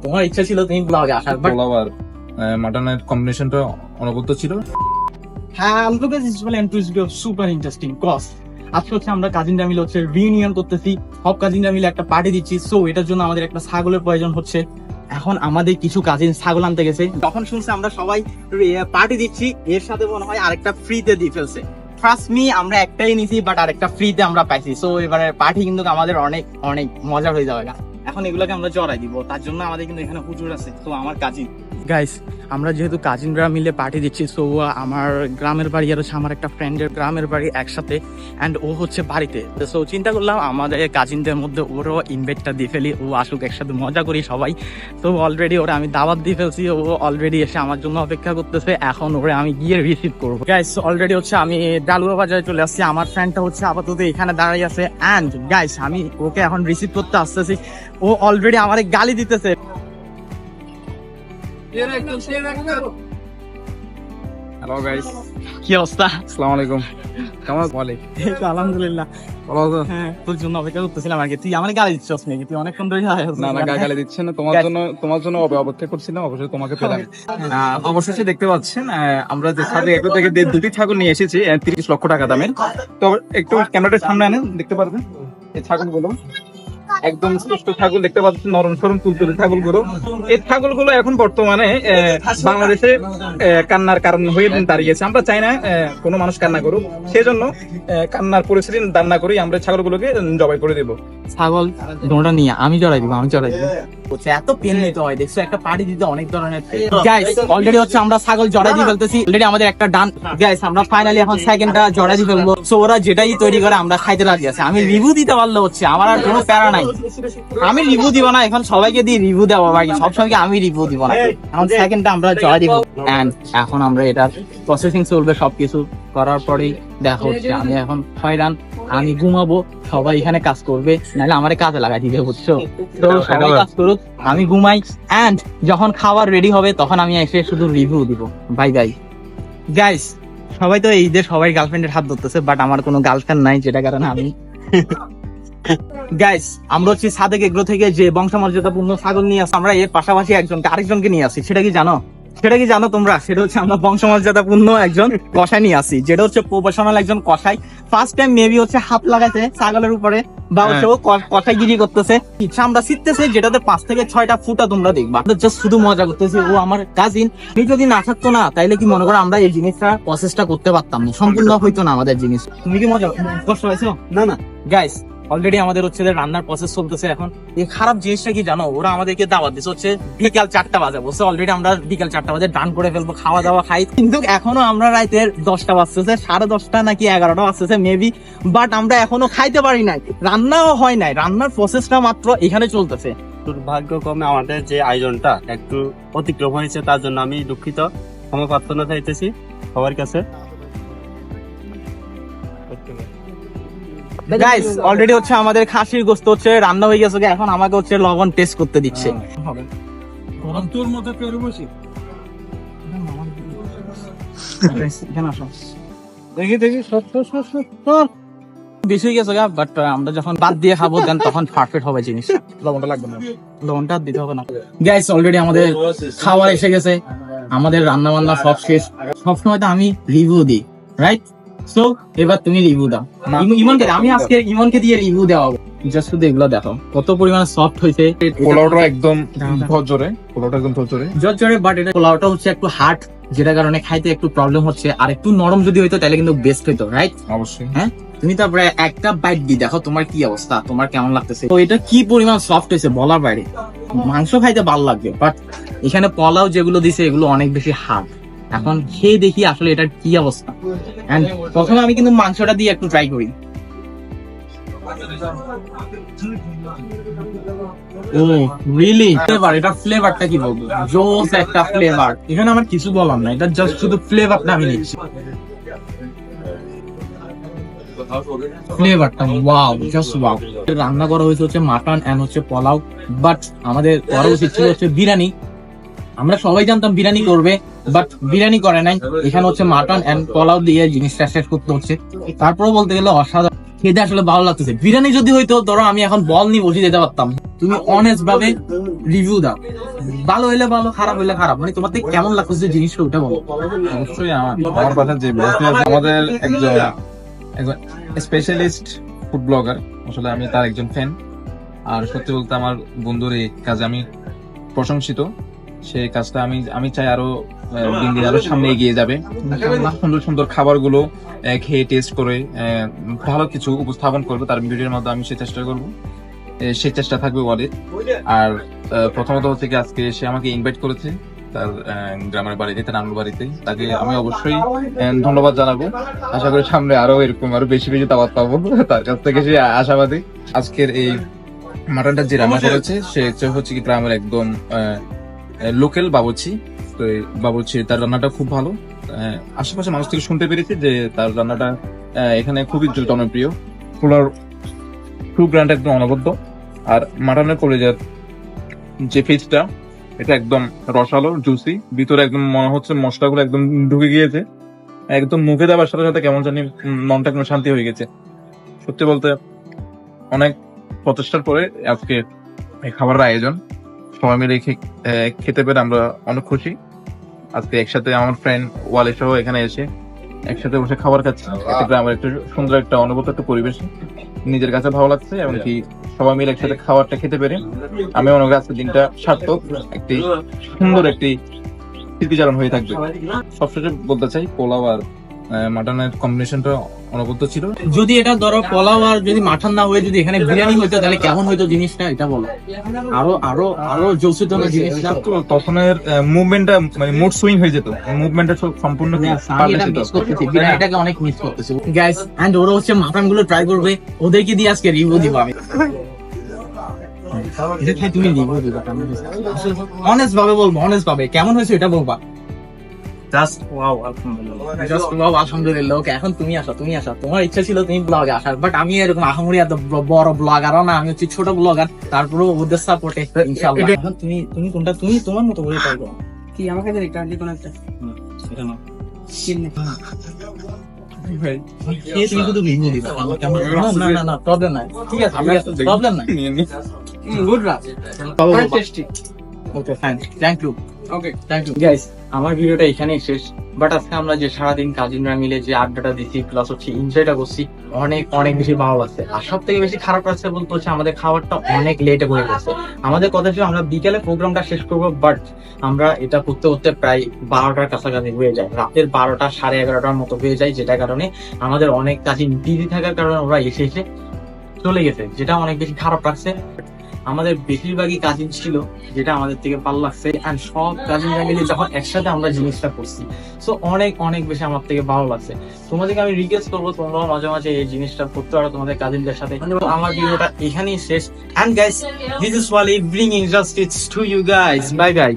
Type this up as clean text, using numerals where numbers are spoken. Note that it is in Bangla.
তোমার ইচ্ছা ছিল তুমি ব্লগে আসার, বাট পোলাও আর মাটনের কম্বিনেশনটা অনবদ্য ছিল। হ্যাঁ, look at this one and to be super interesting cause আজকে হচ্ছে আমরা কাজিনরা মিলে হচ্ছে রিউনিয়ন করতেছি, সব কাজিনরা মিলে একটা পার্টি দিচ্ছি। সো এটার জন্য আমাদের একটা ছাগলের প্রয়োজন হচ্ছে। এখন আমাদের কিছু কাজিন ছাগল আনতে গেছে, তখন শুনছে আমরা সবাই পার্টি দিচ্ছি, এর সাথে মনে হয় আরেকটা ফ্রিতে দিয়ে ফেলছে। ট্রাস্ট মি, আমরা একটাই নিছি বাট আরেকটা ফ্রিতে আমরা পাইছি। সো এবারে পার্টি কিন্তু আমাদের অনেক অনেক মজা হয়ে যাবে। এখন এগুলোকে আমরা জড়াই দিব, তার জন্য আমাদের কিন্তু এখানে হুজুর আছে। তো আমার কাজিন গাইস, আমরা যেহেতু কাজিনরা মিলে পার্টি দিচ্ছি, সো আমার গ্রামের বাড়ি আর হচ্ছে আমার একটা ফ্রেন্ডের গ্রামের বাড়ি একসাথে, অ্যান্ড ও হচ্ছে বাড়িতে। সো চিন্তা করলাম আমাদের কাজিনদের মধ্যে ওরও ইনভাইটটা দিয়ে ফেলি, ও আসুক, একসাথে মজা করি সবাই। তো অলরেডি ওরা আমি দাওয়াত দিয়ে ফেলছি, ও অলরেডি এসে আমার জন্য অপেক্ষা করতেছে। এখন ওরে আমি গিয়ে রিসিভ করবো। গাইস অলরেডি হচ্ছে আমি ডালুয়া বাজারে চলে আসছি, আমার ফ্রেন্ডটা হচ্ছে আপাতত এখানে দাঁড়িয়ে আছে। অ্যান্ড গাইস আমি ওকে এখন রিসিভ করতে আসতেছি, ও অলরেডি আমার গালি দিতেছে। হ্যালো গাইস, কি অবস্থা? আসসালামু আলাইকুম। কেমন আছো? এই তো আলহামদুলিল্লাহ ভালো আছো? হ্যাঁ, তোর জন্য অপেক্ষা করতেছিলাম আর কি। তুই আমার গালি দিচ্ছিস নাকি? তুই অনেকক্ষণ ধরে না না, গালি দিচ্ছে না, তোমার জন্য অপেক্ষা করছিলাম, অবশ্যই তোমাকে পেলাম। অবশেষে দেখতে পাচ্ছেন আমরা যে ছাদে এগুলো থেকে দুটি ছাগল নিয়ে এসেছি 30 লক্ষ টাকা দামের। তো একটু ক্যামেরাটার সামনে আনেন, দেখতে পারবেন এই ছাগলগুলো একদম সুস্থ ছাগল দেখতে পাচ্ছেন, নরম সরম তুলতুলে ছাগলগুলো। এই ছাগলগুলো এখন বর্তমানে বাংলাদেশে কান্নার কারণ হয়ে দাঁড়িয়েছে। আমরা চাই না কোনো মানুষ কান্না করুক, সেজন্য কান্নার পরিস্থিতি দান্না করেই আমরা ছাগলগুলোকে জবাই করে দেবো। ছাগল দোঁড়া নিয়ে আমি জড়াই দিব, আমি জড়াই দিব। এত পেন নিতে হয়, দেখছো একটা পার্টি দিতে অনেক ধরনের। গাইস অলরেডি হচ্ছে আমরা ছাগল জড়াই দিয়ে ফেলতেছি, অলরেডি আমাদের একটা ডান। গাইস আমরা ফাইনালি এখন সেকেন্ডটা জড়াই দিয়ে ফেলবো। সো ওরা যেটাই তৈরি করে আমরা খাইতে রাজি আছে। আমি রিভিউ দিতে পারলে হচ্ছে, আমার আর কোনো প্যারা নাই। আমি রিভিউ দিব না, এখন সবাইকে দিয়ে রিভিউ দেওয়া ভাই, সবসময় আমি রিভিউ দিব না। এখন সেকেন্ডটা আমরা জড়াই দিব, এন্ড এখন আমরা এটার প্রসেসিং চলবে। সবকিছু করার পরেই দেখা হচ্ছে। আমি এখন হয়রান, আমি ঘুমাবো, সবাই এখানে কাজ করবে, নাহলে আমারে কাজে লাগাই দিবে, বুঝছো? তো সবাই কাজ করুক, আমি ঘুমাই, এন্ড যখন খাবার রেডি হবে তখন আমি এসে শুধু রিভিউ দিব। Bye bye guys. সবাই তো এই যে সবাই গার্লফ্রেন্ডের হাত ধরতেছে, বাট আমার কোনো গার্লফ্রেন্ড নাই, যেটা কারণে আমি গাইস আমরা হচ্ছে সাদেক এগ্রো থেকে যে বংশমর্যাদাপূর্ণ ছাগল নিয়ে আসি, আমরা এর পাশাপাশি আরেকজনকে নিয়ে আসি। সেটা কি জানো তোমরা? সেটা হচ্ছে আমরা বংশমর্যাদাপূর্ণ একজন কষাই নিয়ে আসি, যেটা হচ্ছে প্রফেশনাল একজন কষাই। ফার্স্ট টাইম মেবি হচ্ছে হাত লাগাইছে ছাগলের উপরে, বা হচ্ছে ও কষাইগিরি করতেছে, ইচ্ছা আমরা শিখতেছে, যেটাতে 5 থেকে 6টা ফুটা তোমরা দেখবা। জাস্ট শুধু মজা করতেছি। ও আমার কাজিন, তুমি যদি না থাকতো না তাইলে কি মনে করো আমরা এই জিনিসটা প্রসেসটা করতে পারতাম না, সম্পূর্ণ হইতো না আমাদের জিনিস। তুমি কি মজা কষ্ট হয়েছে? না গাইস অলরেডি আমাদের হচ্ছে রান্নার প্রসেস চলতেছে। এখন এই খারাপ জিনিসটা কি জানো, ওরা আমাদেরকে দাওয়াত দিচ্ছে হচ্ছে বিকাল 4টা বাজে, বলছে অলরেডি আমরা বিকাল 4টা বাজে ডান করে ফেলবো, খাওয়া দাওয়া খাই। কিন্তু এখনো আমরা রাতের 10টা বাজতেছে, 10:30 নাকি 11টা বাজতেছে মেবি, বাট আমরা এখনো খাইতে পারি নাই, রান্নাও হয় নাই। রান্নার প্রসেসটা মাত্র এখানে চলতেছে। দুর্ভাগ্যক্রমে আমাদের যে আয়োজনটা একটু অতিক্রম হয়েছে, তার জন্য আমি দুঃখিত, ক্ষমা প্রার্থনা চাইতেছি সবার কাছে। গাইস অলরেডি হচ্ছে আমাদের খাসির গোশত হচ্ছে রান্না হয়ে গেছে, এখন আমাকে হচ্ছে লবণ টেস্ট করতে দিচ্ছে। তোর মতো পেরে বসি দেখি বেশি হয়ে গেছে, বাট আমরা যখন বাদ দিয়ে খাবো দেন তখন পারফেক্ট হবে জিনিস। লবণটা লাগবে না, লবণটা দিতে হবে না। গাইস অলরেডি আমাদের খাবার এসে গেছে, আমাদের রান্না বান্না সব শেষ। সবসময় তো আমি রিভিউ দিই, রাইট? সো এবার তুমি রিভিউ দাও। ইমনকে, আমি আজকে ইমনকে দিয়ে রিভিউ দেওয়া হবে। জাস্ট শুধু এগুলো দেখো কত পরিমাণে সফট হয়েছে। পোলাওটা একদম ঝরঝরে, ঝরঝরে, বাট এটা পোলাওটা হচ্ছে একটু হার্ড, যেটা কারণে খাইতে একটু প্রবলেম হচ্ছে। আর একটু নরম যদি হইতো তাহলে কিন্তু বেস্ট হইতো, রাইট? অবশ্যই। হ্যাঁ, তুমি তারপরে একটা বাইট দিয়ে দেখো তোমার কি অবস্থা, তোমার কেমন লাগতেছে। তো এটা কি পরিমাণ সফট হয়েছে বলার বাইরে। মাংস খাইতে ভালো লাগবে, বাট এখানে পোলাও যেগুলো দিছে এগুলো অনেক বেশি হার্ড। এখন খেয়ে দেখি আসলে এটার কি অবস্থা। এন্ড প্রথমে আমি কিন্তু মাংসটা দিয়ে একটু ট্রাই করি। ও রিয়েলি ফ্লেভার, এটা ফ্লেভারটা কি বলবো, জোস একটা ফ্লেভার। এখানে আমার কিছু বলার না, এটা জাস্ট শুধু ফ্লেভারটা আমি নিচ্ছি। ফ্লেভারটা ওয়াও, জাস্ট ওয়াও। রান্না করা হয়েছে হচ্ছে মাটন এন্ড হচ্ছে পোলাও, বাট আমাদের করা উচিত ছিল হচ্ছে বিরিয়ানি। আমরা সবাই জানতাম বিরিয়ানি করবে, বাট বিরিয়ানি করে নাই। এখানে হচ্ছে মাটন এন্ড পোলাও দিয়ে জিনিসটা শেষ করতে হচ্ছে। তারপরে বলতে গেলে অসাধারণ। খেতে আসলে ভালো লাগতেছে। বিরিয়ানি যদি হইতো ধরো আমি এখন বল নিয়ে বসে যেতে পারতাম। তুমি অনেস্ট ভাবে রিভিউ দাও, ভালো হইলে ভালো, খারাপ হইলে খারাপ, মানে তোমার থেকে কেমন লাগতেছে জিনিসটা ওটা বলো। অবশ্যই আমার কথা যে বলতে আছে, আমাদের একজন স্পেশালিস্ট ফুড ব্লগার, আসলে আমি তার একজন ফ্যান। আর সত্যি বলতে আমার বন্ধুর এই কাজে আমি প্রশংসিত। সেই কাজটা আমি চাই আরো দিন দিন আরো সামনে এগিয়ে যাবে। সুন্দর সুন্দর খাবারগুলো খেয়ে টেস্ট করে ভালো কিছু উপস্থাপন করবে তার ভিডিওর মধ্যে, আমি সেই চেষ্টা করবো, সেই চেষ্টা থাকবে ওদের। আর প্রথমত হচ্ছে কি আজকে সে আমাকে ইনভাইট করেছে তার গ্রামের বাড়িতে, তার নানুর বাড়িতে। তাকে আমি অবশ্যই ধন্যবাদ জানাবো। আশা করি সামনে আরো এরকম আরো বেশি বেশি দাওয়াত পাবো তার কাছ থেকে, সে আশাবাদী। আজকের এই মাটনটা যে রান্না করেছে সে হচ্ছে কি গ্রামের একদম লোকাল বাবুর্চি। তো এই বাবুর্চি তার রান্নাটা খুব ভালো। আশেপাশে মানুষ থেকে শুনতে পেরেছি যে তার রান্নাটা এখানে খুবই জনপ্রিয়। ফুলার টু গ্র্যান্ড একদম অনবদ্য। আর মাটনের কলিজার যে ফিসটা, এটা একদম রসালো, জুসি, ভিতরে একদম মনে হচ্ছে মশলাগুলো একদম ঢুকে গিয়েছে। একদম মুখে দেওয়ার সাথে সাথে কেমন জানি মনটা একদম শান্তি হয়ে গেছে। সত্যি বলতে অনেক প্রচেষ্টার পরে আজকে এই খাবারের আয়োজন, সবাই মিলে খেতে পেরে আমরা অনেক খুশি। আজকে একসাথে আমার ফ্রেন্ড ওয়ালে সহ এখানে এসে একসাথে বসে খাবার খাচ্ছি। একটা গ্রামের একটা সুন্দর একটা অনুভূত একটা পরিবেশ নিজের কাছে ভালো লাগছে, এবং কি সবাই মিলে একসাথে খাবারটা খেতে পেরে আমি মনে করি আজকের দিনটা সার্থক, একটি সুন্দর একটি স্মৃতিচারণ হয়ে থাকবে। সবশেষে বলতে চাই পোলাও আর মাটনের কম্বিনেশনটা অনবদ্য ছিল। যদি এটা ধরো পোলাও আর যদি মাটন না হয়ে যদি এখানে বিরিয়ানি হইতো তাহলে কেমন হইতো জিনিসটা, এটা বলো। আরো আরো আরো জোসিত না জিনিসটা। তখনের মুভমেন্টটা মানে মুড সুইং হয়ে যেত, মুভমেন্টটা সম্পূর্ণ আমি এটা মিস করতেছি, বিরিয়ানিটাকে অনেক মিস করতেছি গাইস। এন্ড ওরা হচ্ছে মাটন গুলো ট্রাই করবে, ওদেরকে দিয়ে আজকে রিভিউ দিব আমি। এটা খাই তুমি রিভিউ দিবা, অনেস্ট ভাবে বলবো, অনেস্ট ভাবে কেমন হয়েছে এটা বলবা। জাস্ট ওয়াও, আলহামদুলিল্লাহ। জাস্ট ওয়াও, আলহামদুলিল্লাহ। ওকে, এখন তুমি আসো, তুমি আসো। তোমার ইচ্ছা ছিল তুমি ব্লগে আসার, বাট আমি এরকম আহামরি এত বড় ব্লগারও না, আমি হচ্ছে ছোট ব্লগার, তারপরেও ওদের সাপোর্টে ইনশাআল্লাহ। এখন তুমি কোনটা, তুমি তোমার মতো করে ট্রাই করো। কি আমাকে দে একটা কোন একটা এটা না কিনে এই তুমি শুধু রিভিউ দিবা, আমার কেমন না না না প্রবলেম নাই, ঠিক আছে, প্রবলেম নাই। গুড রাত Very tasty okay fine, thank you. Okay thank you guys, আমার ভিডিওটা এখানেই শেষ। বাট আজকে আমরা যে সারাদিন কাজিনরা মিলে যে আড্ডাটা দিচ্ছি প্লাস হচ্ছে এনজয়টা করছি, অনেক অনেক বেশি ভালো লাগছে। আর সব থেকে বেশি খারাপ লাগছে বলতে হচ্ছে আমাদের খাবারটা অনেক লেটে হয়ে গেছে। আমাদের কথা ছিল আমরা বিকেলে প্রোগ্রামটা শেষ করবো, বাট আমরা এটা করতে করতে প্রায় 12টার কাছাকাছি হয়ে যায়, রাতের 12টা 11:30টার মতো হয়ে যায়, যেটা কারণে আমাদের অনেক কাজিন বিজি থাকার কারণে ওরা এসে চলে গেছে, যেটা অনেক বেশি খারাপ লাগছে। আমাদের বেশিরভাগই কাজিন ছিল, যেটা আমাদের থেকে ভালো লাগছে। এন্ড সব কাজিনরা মিলে যখন একসাথে আমরা জিনিসটা করছি, সো অনেক অনেক বেশি আমার থেকে ভালো লাগছে। তোমাদেরকে আমি রিকোয়েস্ট করবো তোমরাও মাঝে মাঝে এই জিনিসটা করতে পারো তোমাদের কাজিনদের সাথে। আমার ভিডিওটা এখানেই শেষ। And guys, this is Wali bringing justice to you guys. Bye by.